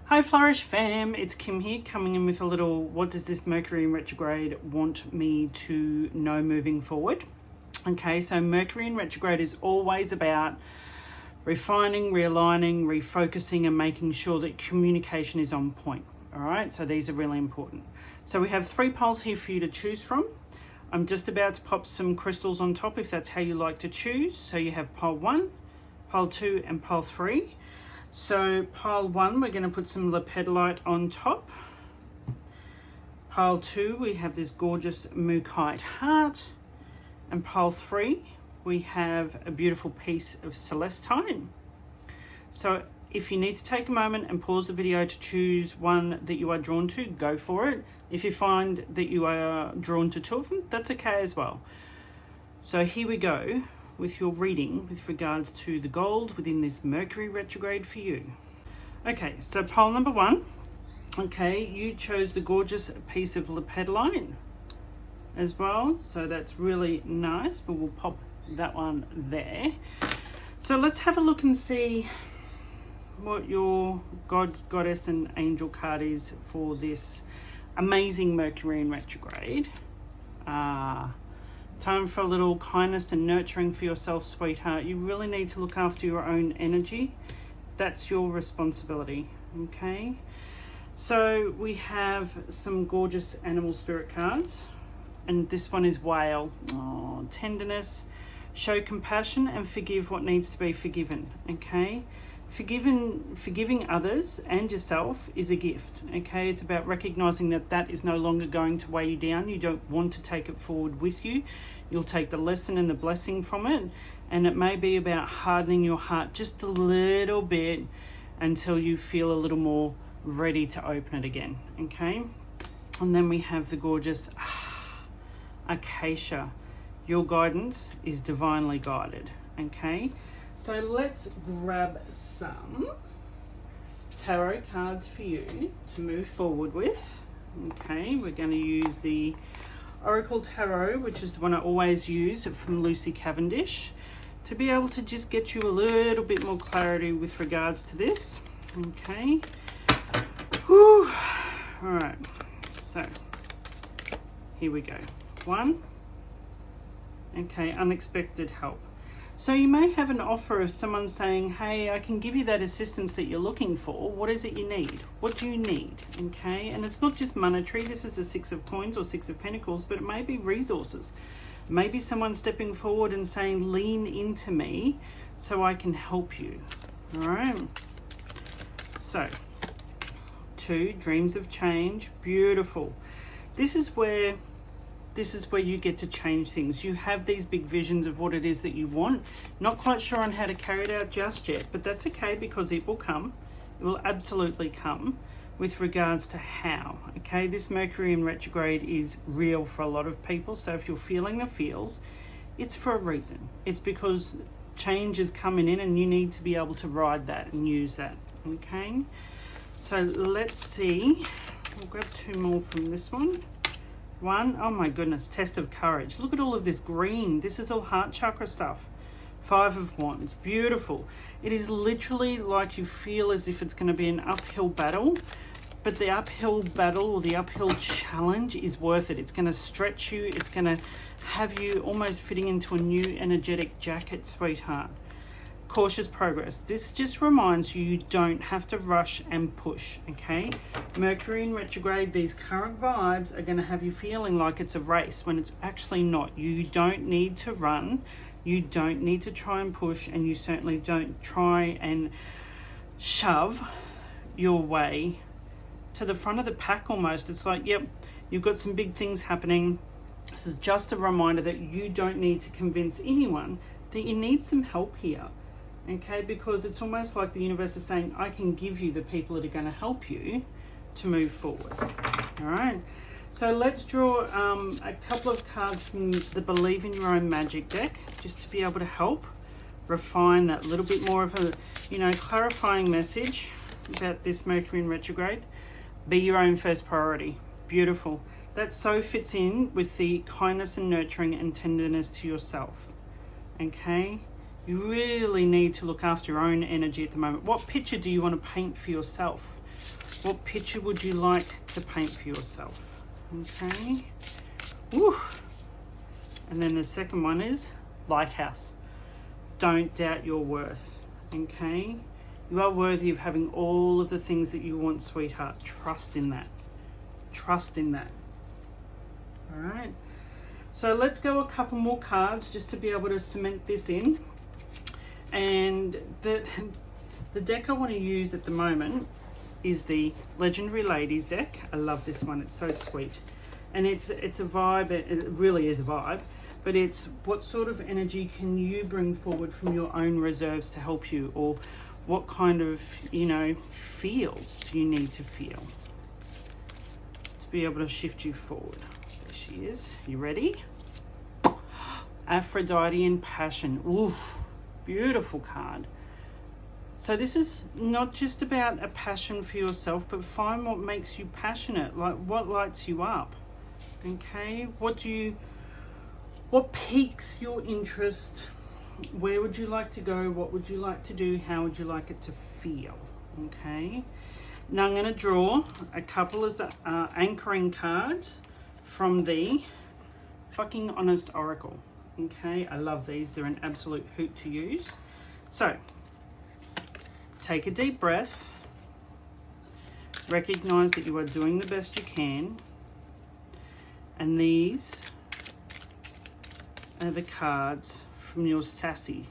Hi Flourish fam, it's Kim here coming in with a little what does this Mercury in retrograde want me to know moving forward. Okay, so Mercury in retrograde is always about refining, realigning, refocusing and making sure that communication is on point. All right, so these are really important. So we have 3 poles here for you to choose from. I'm just about to pop some crystals on top if that's how you like to choose. So you have pole 1, pole 2 and pole 3. So pile 1, we're going to put some lepidolite on top. Pile 2, we have this gorgeous mookaite heart. And pile 3, we have a beautiful piece of celestine. So if you need to take a moment and pause the video to choose one that you are drawn to, go for it. If you find that you are drawn to 2 of them, that's okay as well. So here we go with your reading with regards to the gold within this Mercury retrograde for you. Okay, so pole number 1. Okay, you chose the gorgeous piece of lepidolite as well, so that's really nice, but we'll pop that one there. So let's have a look and see what your God, Goddess and Angel card is for this amazing Mercury in retrograde. Time for a little kindness and nurturing for yourself, sweetheart. You really need to look after your own energy. That's your responsibility, okay? So we have some gorgeous animal spirit cards. And this one is whale. Oh, tenderness, show compassion and forgive what needs to be forgiven, okay? Forgiving others and yourself is a gift, okay? It's about recognizing that that is no longer going to weigh you down. You don't want to take it forward with you. You'll take the lesson and the blessing from it, and it may be about hardening your heart just a little bit until you feel a little more ready to open it again, okay? And then we have the gorgeous acacia. Your guidance is divinely guided, okay? So let's grab some tarot cards for you to move forward with. Okay, we're going to use the Oracle Tarot, which is the one I always use from Lucy Cavendish, to be able to just get you a little bit more clarity with regards to this. Okay. Whew. All right. So here we go. 1. Okay, unexpected help. So you may have an offer of someone saying, hey, I can give you that assistance that you're looking for. What is it you need? What do you need? Okay, and it's not just monetary. This is the 6 of coins or 6 of pentacles, but it may be resources. Maybe someone stepping forward and saying, lean into me so I can help you. All right. So 2, dreams of change. Beautiful. This is where you get to change things. You have these big visions of what it is that you want. Not quite sure on how to carry it out just yet, but that's okay because it will come. It will absolutely come with regards to how. Okay, this Mercury in retrograde is real for a lot of people. So if you're feeling the feels, it's for a reason. It's because change is coming in and you need to be able to ride that and use that. Okay, so let's see. We'll grab 2 more from this one. 1, oh my goodness, test of courage. Look at all of this green. This is all heart chakra stuff. 5 of wands, beautiful. It is literally like you feel as if it's going to be an uphill battle, but the uphill battle or the uphill challenge is worth it. It's going to stretch you. It's going to have you almost fitting into a new energetic jacket, sweetheart. Cautious progress. This just reminds you don't have to rush and push, okay? Mercury in retrograde, these current vibes are going to have you feeling like it's a race when it's actually not. You don't need to run. You don't need to try and push, and you certainly don't try and shove your way to the front of the pack almost. It's like, yep, you've got some big things happening. This is just a reminder that you don't need to convince anyone that you need some help here. Okay, because it's almost like the universe is saying, I can give you the people that are going to help you to move forward. All right, so let's draw a couple of cards from the Believe in Your Own Magic deck, just to be able to help refine that little bit more of a, clarifying message about this Mercury in retrograde. Be your own first priority. Beautiful. That so fits in with the kindness and nurturing and tenderness to yourself. Okay, you really need to look after your own energy at the moment. What picture do you want to paint for yourself? What picture would you like to paint for yourself? Okay. Woo. And then the second one is lighthouse. Don't doubt your worth. Okay. You are worthy of having all of the things that you want, sweetheart. Trust in that. Trust in that. All right. So let's go a couple more cards just to be able to cement this in. And the deck I want to use at the moment is the Legendary Ladies deck. I love this one. It's so sweet. And it's a vibe. It really is a vibe. But it's what sort of energy can you bring forward from your own reserves to help you, or what kind of, you know, feels do you need to feel to be able to shift you forward. There she is. You ready? Aphrodite in Passion. Ooh, beautiful card. So this is not just about a passion for yourself, but find what makes you passionate, like what lights you up. Okay, what piques your interest? Where would you like to go? What would you like to do? How would you like it to feel? Okay. Now I'm going to draw a couple of the anchoring cards from the Fucking Honest Oracle. Okay, I love these. They're an absolute hoot to use. So, take a deep breath. Recognize that you are doing the best you can. And these are the cards from your sassy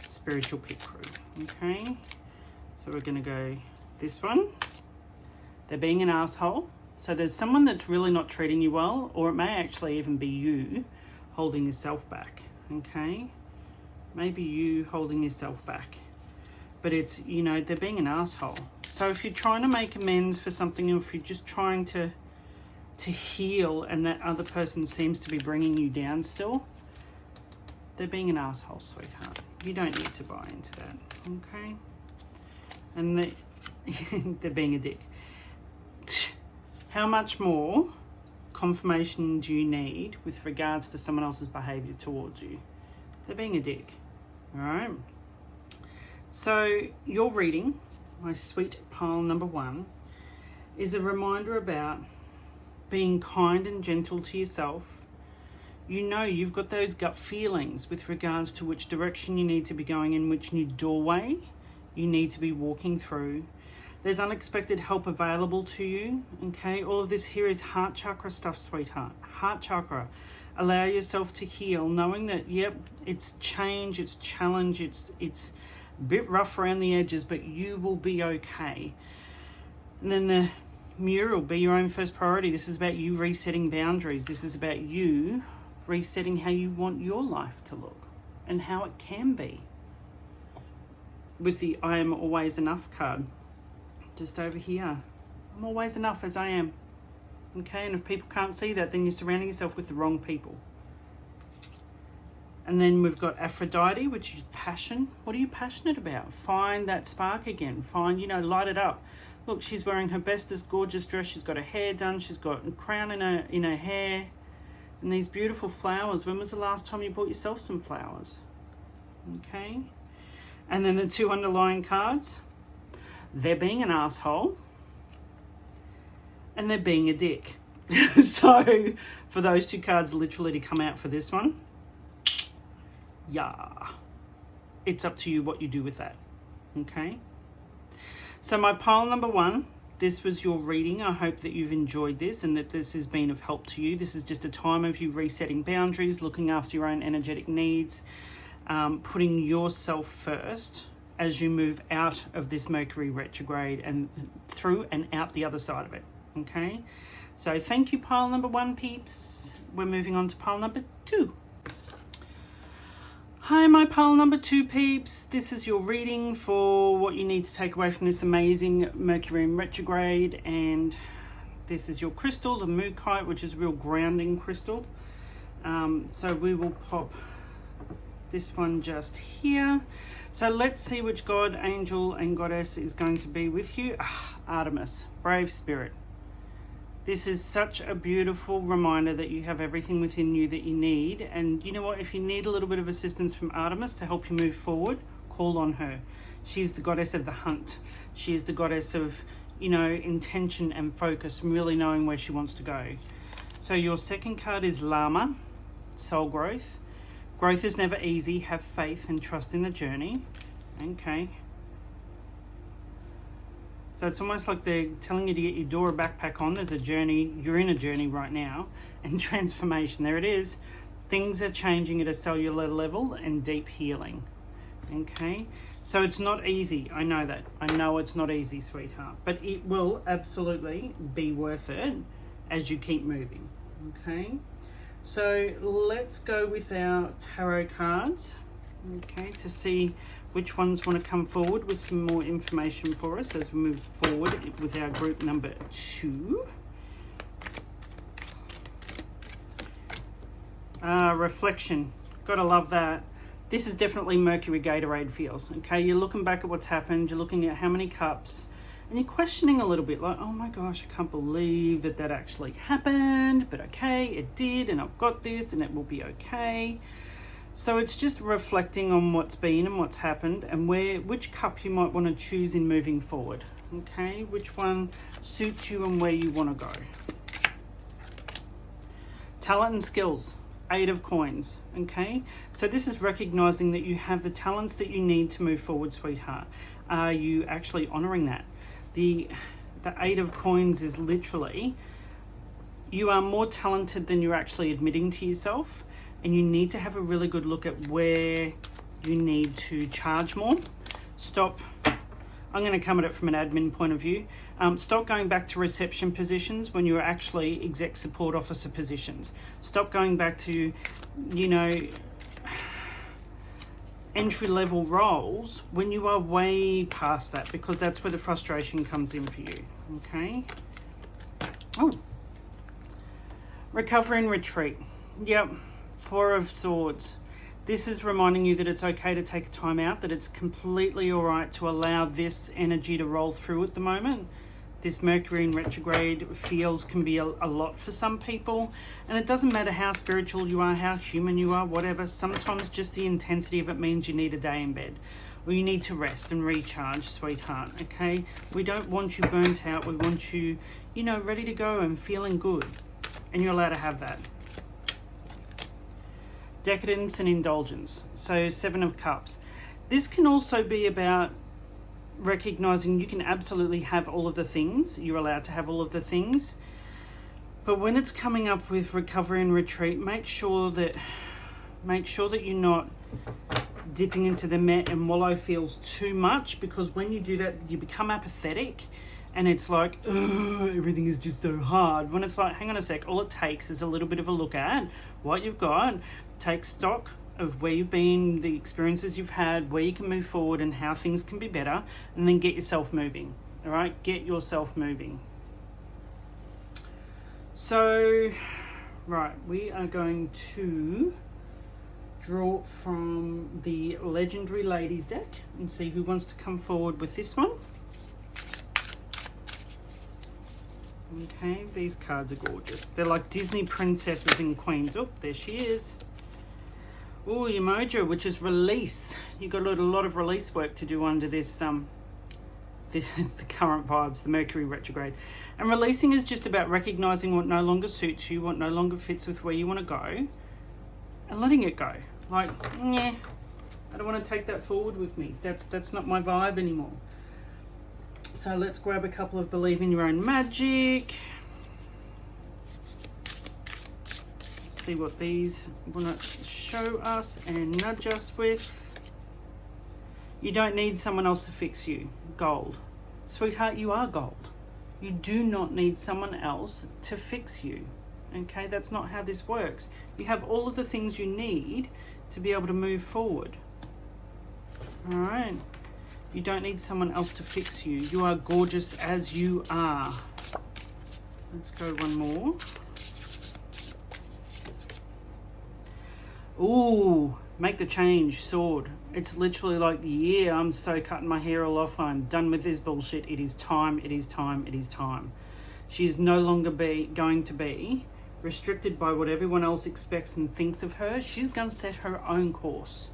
spiritual pit crew. Okay, so we're going to go this one. They're being an asshole. So there's someone that's really not treating you well, or it may actually even be you holding yourself back. Okay, maybe you holding yourself back, but it's, you know, they're being an asshole. So if you're trying to make amends for something, or if you're just trying to heal and that other person seems to be bringing you down still, they're being an asshole, sweetheart. You don't need to buy into that. Okay, and they're being a dick. How much more confirmation do you need with regards to someone else's behavior towards you? They're being a dick. All right. So your reading, my sweet pile number 1, is a reminder about being kind and gentle to yourself. You know, you've got those gut feelings with regards to which direction you need to be going, in which new doorway you need to be walking through. There's unexpected help available to you. Okay, all of this here is heart chakra stuff, sweetheart. Heart chakra. Allow yourself to heal, knowing that, yep, it's change, it's challenge, it's a bit rough around the edges, but you will be okay. And then the mural, be your own first priority. This is about you resetting boundaries. This is about you resetting how you want your life to look and how it can be. With the I am always enough card just over here. I'm always enough as I am. Okay, and if people can't see that, then you're surrounding yourself with the wrong people. And then we've got Aphrodite, which is passion. What are you passionate about? Find that spark again. Find, you know, light it up. Look, she's wearing her bestest gorgeous dress. She's got her hair done. She's got a crown in her hair. And these beautiful flowers. When was the last time you bought yourself some flowers? Okay. And then the 2 underlying cards. They're being an asshole. And they're being a dick. So for those 2 cards literally to come out for this one, yeah, it's up to you what you do with that. Okay. So my pile number 1, this was your reading. I hope that you've enjoyed this and that this has been of help to you. This is just a time of you resetting boundaries, looking after your own energetic needs, putting yourself first as you move out of this Mercury retrograde and through and out the other side of it. Okay, so thank you, pile number 1, peeps. We're moving on to pile number 2. Hi, my pile number 2 peeps. This is your reading for what you need to take away from this amazing Mercury in retrograde. And this is your crystal, the Mookaite, which is a real grounding crystal. So we will pop this one just here. So let's see which god, angel, and goddess is going to be with you. Artemis, brave spirit. This is such a beautiful reminder that you have everything within you that you need. And you know what? If you need a little bit of assistance from Artemis to help you move forward, call on her. She's the goddess of the hunt. She is the goddess of, you know, intention and focus, really knowing where she wants to go. So your second card is Llama, soul growth. Growth is never easy. Have faith and trust in the journey. Okay. So it's almost like they're telling you to get your Dora backpack on. There's a journey. You're in a journey right now. And transformation. There it is. Things are changing at a cellular level and deep healing. Okay. So it's not easy. I know that. I know it's not easy, sweetheart. But it will absolutely be worth it as you keep moving. Okay. So let's go with our tarot cards. Okay. To see which ones want to come forward with some more information for us as we move forward with our group number 2. Reflection. Gotta love that. This is definitely Mercury Gatorade feels. Okay, you're looking back at what's happened, you're looking at how many cups, and you're questioning a little bit like, oh my gosh, I can't believe that that actually happened, but okay, it did, and I've got this, and it will be okay. So it's just reflecting on what's been and what's happened, and which cup you might want to choose in moving forward. Okay, which one suits you and where you want to go. Talent and skills. 8 of coins. Okay, so this is recognizing that you have the talents that you need to move forward, sweetheart. Are you actually honoring that? The 8 of coins is literally, you are more talented than you're actually admitting to yourself, and you need to have a really good look at where you need to charge more. Stop. I'm going to come at it from an admin point of view. Stop going back to reception positions when you're actually exec support officer positions. Stop going back to, you know, entry-level roles when you are way past that, because that's where the frustration comes in for you. Okay. Oh. Recover and retreat. Yep. 4 of Swords. This is reminding you that it's okay to take a time out, that it's completely all right to allow this energy to roll through at the moment. This Mercury in retrograde feels can be a lot for some people, and it doesn't matter how spiritual you are, how human you are, whatever. Sometimes just the intensity of it means you need a day in bed, or you need to rest and recharge, sweetheart. Okay, we don't want you burnt out. We want you, you know, ready to go and feeling good, and you're allowed to have that. Decadence and indulgence. So 7 of Cups. This can also be about recognizing you can absolutely have all of the things. You're allowed to have all of the things. But when it's coming up with recovery and retreat, make sure that you're not dipping into the Met and Wallow feels too much, because when you do that, you become apathetic. And it's like, everything is just so hard. When it's like, hang on a sec, all it takes is a little bit of a look at what you've got. Take stock of where you've been, the experiences you've had, where you can move forward and how things can be better, and then get yourself moving. All right, get yourself moving. So, right, we are going to draw from the Legendary Ladies deck and see who wants to come forward with this one. Okay, these cards are gorgeous. They're like Disney princesses and queens. Oh, there she is. Oh, your mojo, which is release. You've got a lot of release work to do under this the current vibes, the Mercury retrograde. And releasing is just about recognizing what no longer suits you, what no longer fits with where you want to go, and letting it go. Like, yeah, I don't want to take that forward with me. That's not my vibe anymore. So let's grab a couple of Believe in Your Own Magic. See what these want to show us and nudge us with. You don't need someone else to fix you. Gold. Sweetheart, you are gold. You do not need someone else to fix you. Okay, that's not how this works. You have all of the things you need to be able to move forward. All right. You don't need someone else to fix you. You are gorgeous as you are. Let's go one more. Ooh, make the change, Sword. It's literally like, yeah, I'm so cutting my hair all off. I'm done with this bullshit. It is time, it is time, it is time. She's no longer going to be restricted by what everyone else expects and thinks of her. She's going to set her own course.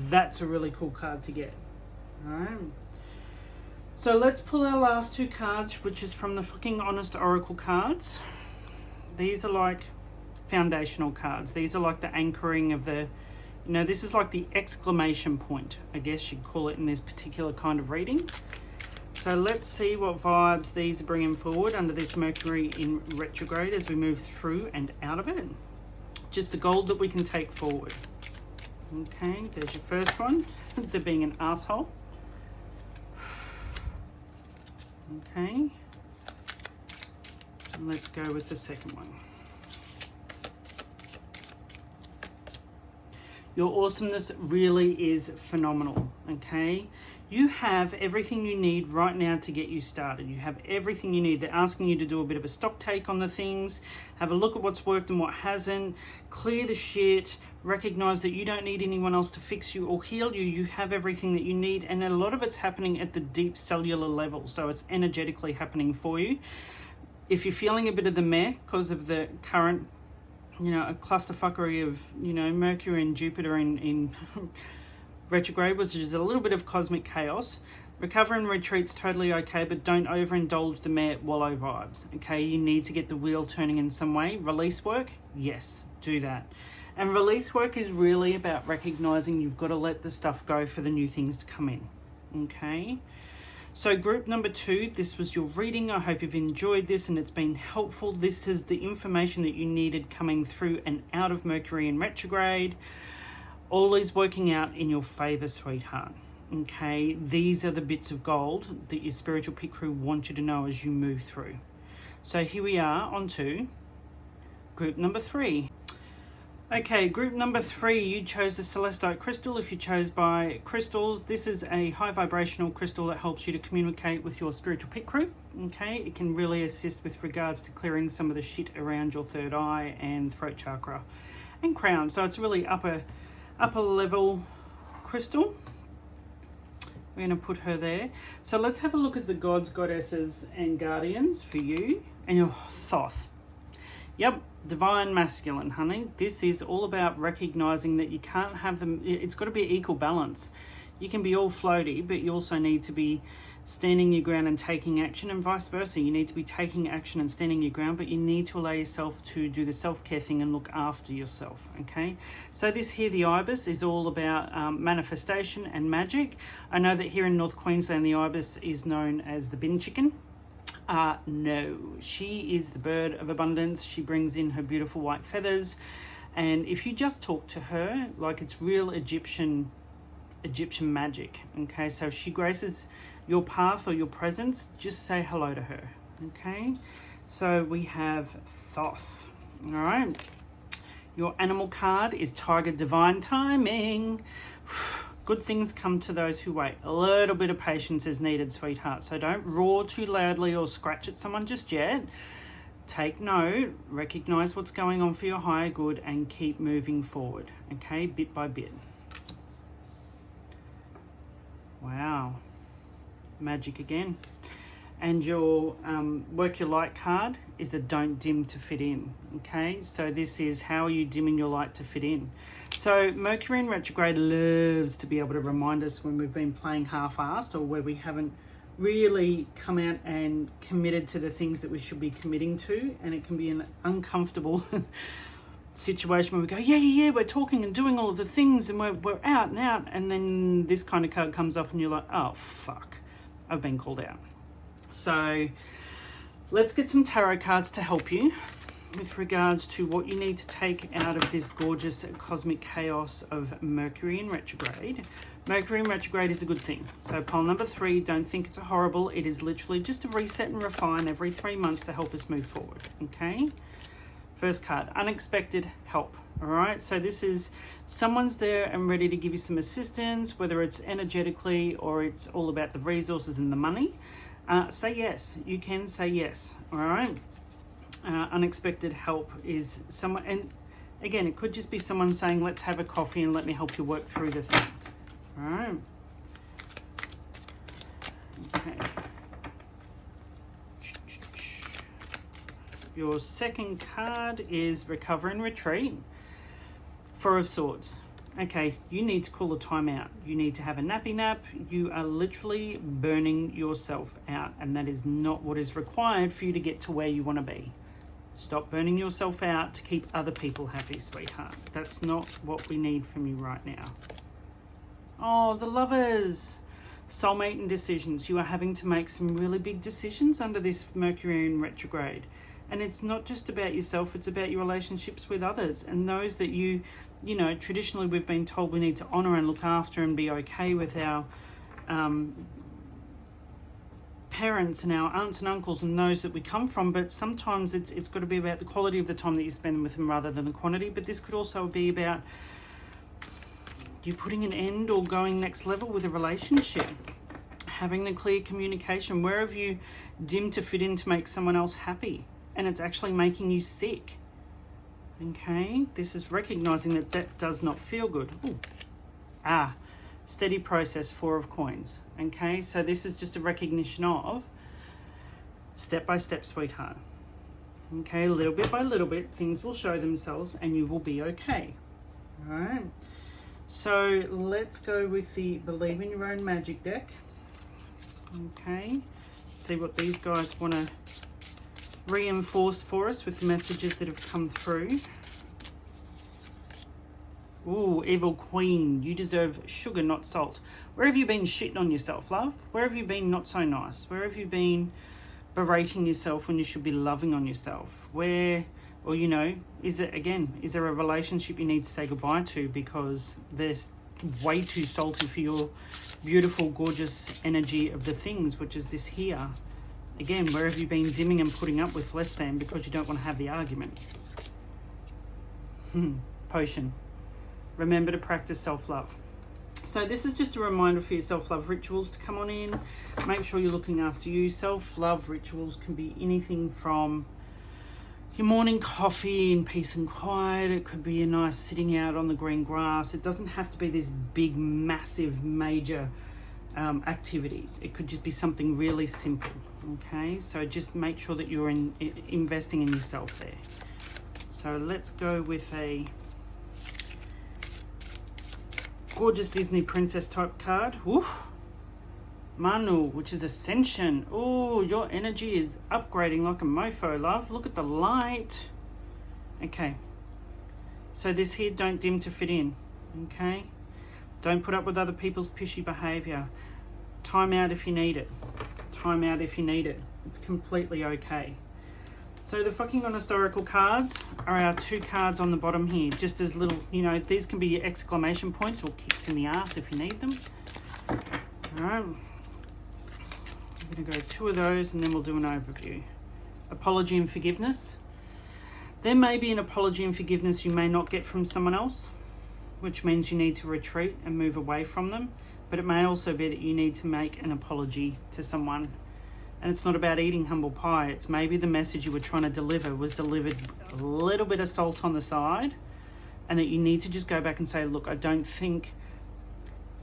That's a really cool card to get. All right. So let's pull our last two cards, which is from the fucking Honest Oracle cards. These are like foundational cards. These are like the anchoring of the, this is like the exclamation point, I guess you'd call it, in this particular kind of reading. So let's see what vibes these are bringing forward under this Mercury in retrograde as we move through and out of it. Just the gold that we can take forward. Okay, there's your first one. They're being an asshole. Okay. And let's go with the second one. Your awesomeness really is phenomenal, okay? You have everything you need right now to get you started. You have everything you need. They're asking you to do a bit of a stock take on the things, have a look at what's worked and what hasn't, clear the shit, recognize that you don't need anyone else to fix you or heal you. You have everything that you need, and a lot of it's happening at the deep cellular level, so it's energetically happening for you. If you're feeling a bit of the meh because of the current, a clusterfuckery of, Mercury and Jupiter in retrograde, which is a little bit of cosmic chaos. Recover and retreat's totally okay, but don't overindulge the meh wallow vibes, okay? You need to get the wheel turning in some way. Release work, yes, do that. And release work is really about recognizing you've got to let the stuff go for the new things to come in, okay? So group number 2, this was your reading. I hope you've enjoyed this and it's been helpful. This is the information that you needed coming through and out of Mercury in retrograde. All is working out in your favor, sweetheart. Okay, these are the bits of gold that your spiritual pit crew want you to know as you move through. So here we are on to group number 3. Okay, group number 3, you chose the Celestite crystal. If you chose by crystals, this is a high vibrational crystal that helps you to communicate with your spiritual pit crew. Okay, it can really assist with regards to clearing some of the shit around your third eye and throat chakra and crown. So it's really upper level crystal. We're going to put her there. So let's have a look at the gods, goddesses and guardians for you and your Thoth. Yep, divine masculine, honey. This is all about recognizing that you can't have them. It's got to be equal balance. You can be all floaty, but you also need to be standing your ground and taking action, and vice versa. You need to be taking action and standing your ground, but you need to allow yourself to do the self-care thing and look after yourself, okay? So this here, the ibis, is all about manifestation and magic. I know that here in North Queensland, the ibis is known as the bin chicken. No, she is the bird of abundance. She brings in her beautiful white feathers, and if you just talk to her like it's real Egyptian magic, okay? So if she graces your path or your presence, just say hello to her, okay? So we have Thoth. All right, your animal card is Tiger, divine timing. Good things come to those who wait. A little bit of patience is needed, sweetheart. So don't roar too loudly or scratch at someone just yet. Take note, recognize what's going on for your higher good, and keep moving forward, okay, bit by bit. Wow, magic again. And your work your light card is the don't dim to fit in, okay? So this is how are you dimming your light to fit in. So Mercury in retrograde loves to be able to remind us when we've been playing half-assed or where we haven't really come out and committed to the things that we should be committing to, and it can be an uncomfortable situation where we go, yeah, we're talking and doing all of the things and we're out and out, and then this kind of card comes up and you're like, oh fuck, I've been called out. So let's get some tarot cards to help you with regards to what you need to take out of this gorgeous cosmic chaos of Mercury in retrograde. Mercury in retrograde is a good thing. So pile number 3, don't think it's a horrible. It is literally just a reset and refine every 3 months to help us move forward, okay? First card, unexpected help. All right, so this is someone's there and ready to give you some assistance, whether it's energetically or it's all about the resources and the money. Say yes. You can say yes. All right. Unexpected help is someone, and again, it could just be someone saying, let's have a coffee and let me help you work through the things. All right. Okay. Your second card is recover and retreat. 4 of Swords. Okay, you need to call a timeout. You need to have a nappy nap. You are literally burning yourself out, and that is not what is required for you to get to where you want to be. Stop burning yourself out to keep other people happy, sweetheart. That's not what we need from you right now. Oh, the Lovers. Soulmate and decisions. You are having to make some really big decisions under this Mercury in retrograde. And it's not just about yourself, it's about your relationships with others and those that you know, traditionally we've been told we need to honour and look after and be okay with our parents and our aunts and uncles and those that we come from, but sometimes it's got to be about the quality of the time that you spend with them rather than the quantity. But this could also be about you putting an end or going next level with a relationship, having the clear communication. Where have you dimmed to fit in to make someone else happy and it's actually making you sick? Okay, this is recognizing that that does not feel good. Ooh. Steady process, 4 of coins. Okay, so this is just a recognition of step by step, sweetheart. Okay, little bit by little bit, things will show themselves and you will be okay. All right, so let's go with the Believe in Your Own Magic deck. Okay, see what these guys want to reinforce for us with the messages that have come through. Ooh, Evil Queen, you deserve sugar, not salt. Where have you been shitting on yourself, love? Where have you been not so nice? Where have you been berating yourself when you should be loving on yourself? Where, or you know, is there a relationship you need to say goodbye to because they're way too salty for your beautiful, gorgeous energy of the things, which is this here. Again, where have you been dimming and putting up with less than because you don't want to have the argument? Potion. Remember to practice self-love. So this is just a reminder for your self-love rituals to come on in. Make sure you're looking after you. Self-love rituals can be anything from your morning coffee in peace and quiet. It could be a nice sitting out on the green grass. It doesn't have to be these big, massive, major activities. It could just be something really simple. Okay, so just make sure that you're investing in yourself there. So let's go with a gorgeous Disney princess type card. Oof. Manu, which is Ascension. Oh, your energy is upgrading like a mofo, love. Look at the light. Okay, so this here, don't dim to fit in. Okay, don't put up with other people's pishy behavior. Time out if you need it. Time out if you need it. It's completely okay. So the fucking on historical cards are our 2 cards on the bottom here, just as little, you know, these can be exclamation points or kicks in the ass if you need them. All right, I'm gonna go 2 of those and then we'll do an overview. Apology and forgiveness. There may be an apology and forgiveness you may not get from someone else, which means you need to retreat and move away from them. But it may also be that you need to make an apology to someone. And it's not about eating humble pie. It's maybe the message you were trying to deliver was delivered a little bit of salt on the side, and that you need to just go back and say, look, I don't think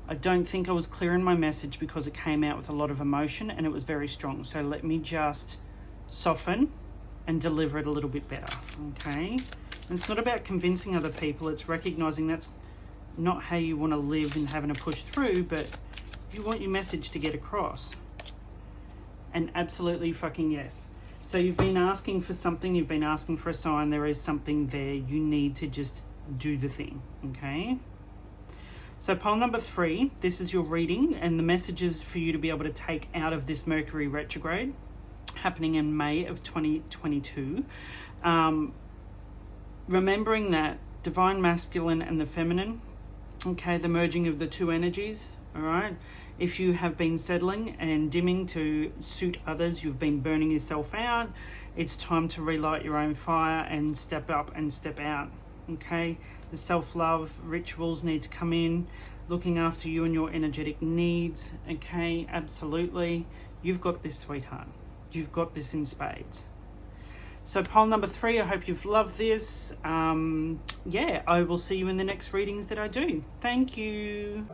I was clear in my message because it came out with a lot of emotion and it was very strong. So let me just soften and deliver it a little bit better. Okay. And it's not about convincing other people. It's recognizing that's not how you want to live and having to push through, but you want your message to get across. And absolutely fucking yes. So you've been asking for something, you've been asking for a sign, there is something there, you need to just do the thing, okay? So pile number 3, this is your reading and the messages for you to be able to take out of this Mercury retrograde happening in May of 2022. Remembering that divine masculine and the feminine, okay, the merging of the 2 energies, all right? If you have been settling and dimming to suit others, you've been burning yourself out, it's time to relight your own fire and step up and step out, okay? The self-love rituals need to come in, looking after you and your energetic needs, okay? Absolutely. You've got this, sweetheart. You've got this in spades. So pile number 3, I hope you've loved this. Yeah, I will see you in the next readings that I do. Thank you.